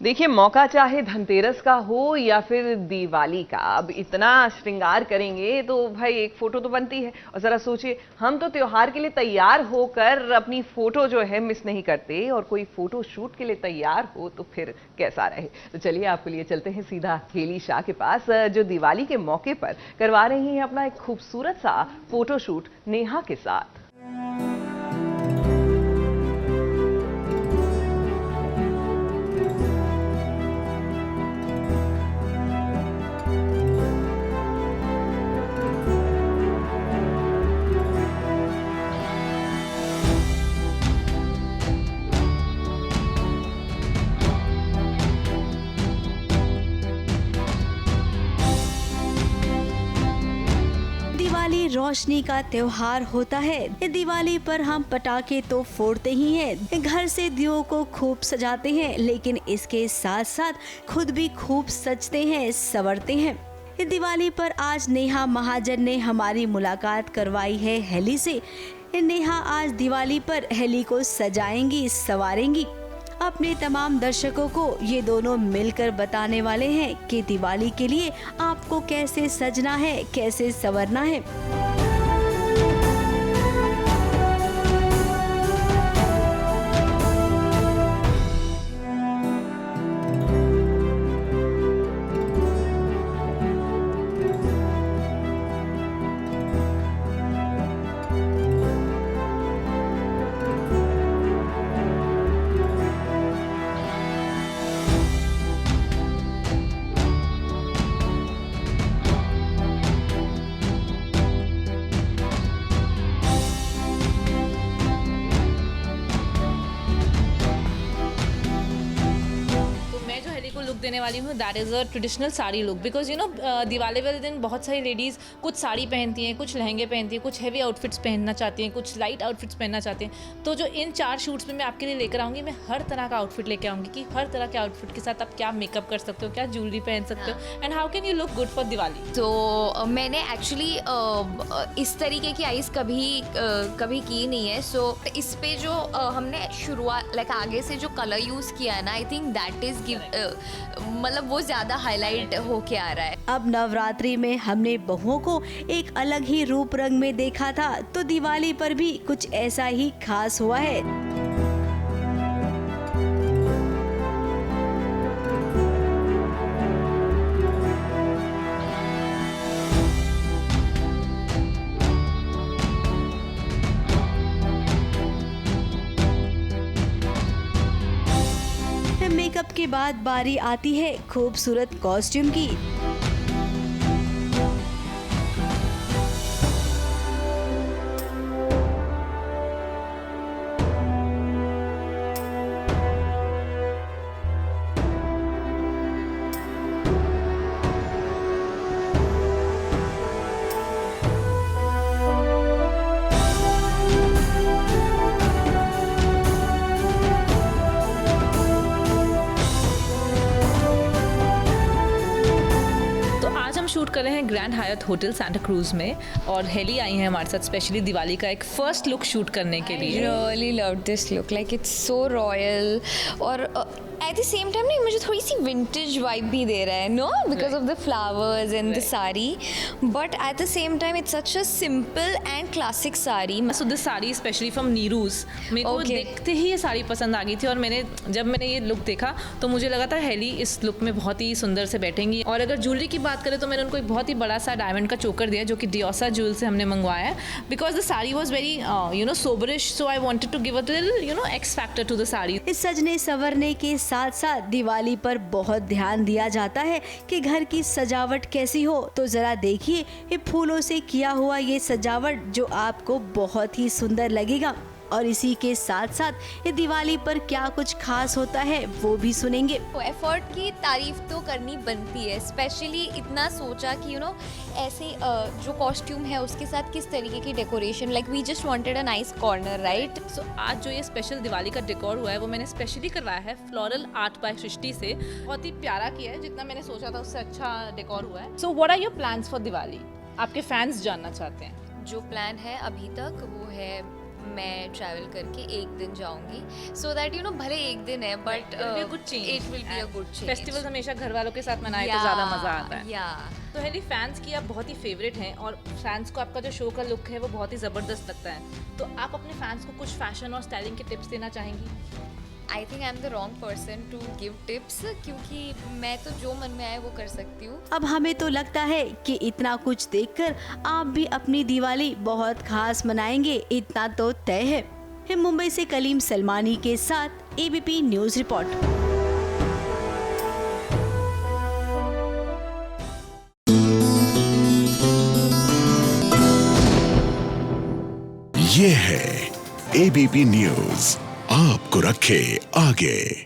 देखिए, मौका चाहे धनतेरस का हो या फिर दिवाली का, अब इतना श्रृंगार करेंगे तो भाई एक फोटो तो बनती है। और जरा सोचिए, हम तो त्योहार के लिए तैयार होकर अपनी फोटो जो है मिस नहीं करते, और कोई फोटो शूट के लिए तैयार हो तो फिर कैसा रहे। तो चलिए आपके लिए चलते हैं सीधा हेली शाह के पास, जो दिवाली के मौके पर करवा रही हैं अपना एक खूबसूरत सा फोटो शूट नेहा के साथ। दिवाली रोशनी का त्योहार होता है। दिवाली पर हम पटाखे तो फोड़ते ही हैं, घर से दियों को खूब सजाते हैं, लेकिन इसके साथ साथ खुद भी खूब सजते हैं, संवरते हैं। दिवाली पर आज नेहा महाजन ने हमारी मुलाकात करवाई है हेली से। नेहा आज दिवाली पर हेली को सजाएंगी, संवारेंगी। अपने तमाम दर्शकों को ये दोनों मिलकर बताने वाले हैं कि दिवाली के लिए आपको कैसे सजना है, कैसे संवरना है। लुक देने वाली हूँ, that is a traditional sari look. Because you know Diwali वाले दिन बहुत सारी लेडीज़ कुछ साड़ी पहनती हैं, कुछ लहंगे पहनती हैं, कुछ हैवी आउटफिट्स पहनना चाहती हैं, कुछ लाइट आउटफिट्स पहनना चाहती हैं। तो जो इन 4 शूट्स में मैं आपके लिए लेकर आऊँगी, मैं हर तरह का आउटफिट लेकर आऊँगी कि हर तरह के आउटफिट के साथ आप क्या मेकअप कर सकते हो, क्या ज्वेलरी पहन सकते हो, and how can you look good for Diwali. तो मैंने एक्चुअली इस तरीके की आइज़ कभी की नहीं है। सो इस पे जो हमने शुरुआत लाइक आगे से जो कलर यूज़ किया है ना, आई थिंक दैट इज़ मतलब वो ज़्यादा हाईलाइट होके आ रहा है। अब नवरात्रि में हमने बहुओं को एक अलग ही रूप रंग में देखा था, तो दिवाली पर भी कुछ ऐसा ही खास हुआ है। मेकअप के बाद बारी आती है खूबसूरत कॉस्ट्यूम की। शूट कर रहे हैं ग्रैंड हायत होटल सांता क्रूज में, और हेली आई हैं हमारे साथ स्पेशली दिवाली का एक फर्स्ट लुक शूट करने के लिए। Really love this look, like it's so royal, और एट द सेम टाइम नहीं, मुझे थोड़ी सी विंटेज वाइब भी दे रहा है, no, because of the flowers and the sari, but at the same time it's such a simple and classic sari. So this sari specially from Neeru's, मेरे को देखते ही ये साड़ी पसंद आ गई थी, और जब मैंने ये लुक देखा तो मुझे लगा था हेली इस लुक में बहुत ही सुंदर से बैठेंगी। और अगर ज्वेलरी की बात करें तो मैंने उनको एक बहुत ही बड़ा सा डायमंड का चोकर दिया, जो कि डियोसा ज्वेल से हमने मंगवाया है, because the sari was very you know soberish, so I wanted to give a little you know X factor to the sari. इस सजने संवरने के साथ साथ दिवाली पर बहुत ध्यान दिया जाता है कि घर की सजावट कैसी हो। तो जरा देखिए ये फूलों से किया हुआ ये सजावट, जो आपको बहुत ही सुंदर लगेगा। और इसी के साथ साथ ये दिवाली पर क्या कुछ खास होता है वो भी सुनेंगे। एफर्ट की तारीफ तो करनी बनती है, स्पेशली इतना सोचा कि यू नो ऐसे जो कॉस्ट्यूम है उसके साथ किस तरीके की decoration, like we just wanted a nice corner, right. So आज जो ये स्पेशल दिवाली का डेकोर हुआ है वो मैंने स्पेशली करवाया है फ्लोरल आर्ट बाय सृष्टि से। बहुत ही प्यारा किया है, जितना मैंने सोचा था उससे अच्छा डेकोर हुआ है। So what are your plans for Diwali? आपके फैंस जानना चाहते हैं। जो प्लान है अभी तक वो है मैं ट्रैवल करके एक दिन जाऊंगी, सो दैट यू नो भले एक दिन है but good change, it will be a good change. Festival हमेशा घर वालों के साथ मनाए तो ज़्यादा मज़ा आता है। या तो हेली, फैंस की आप बहुत ही फेवरेट हैं और फैंस को आपका जो शो का लुक है वो बहुत ही ज़बरदस्त लगता है, तो आप अपने फैंस को कुछ फैशन और स्टाइलिंग के टिप्स देना चाहेंगी? I think I am the wrong person to give tips, क्योंकि मैं तो जो मन में आए वो कर सकती हूँ। अब हमें तो लगता है कि इतना कुछ देखकर आप भी अपनी दिवाली बहुत खास मनाएंगे, इतना तो तय है। मुंबई से कलीम सलमानी के साथ एबीपी न्यूज रिपोर्ट। ये है एबीपी न्यूज, आपको रखे आगे।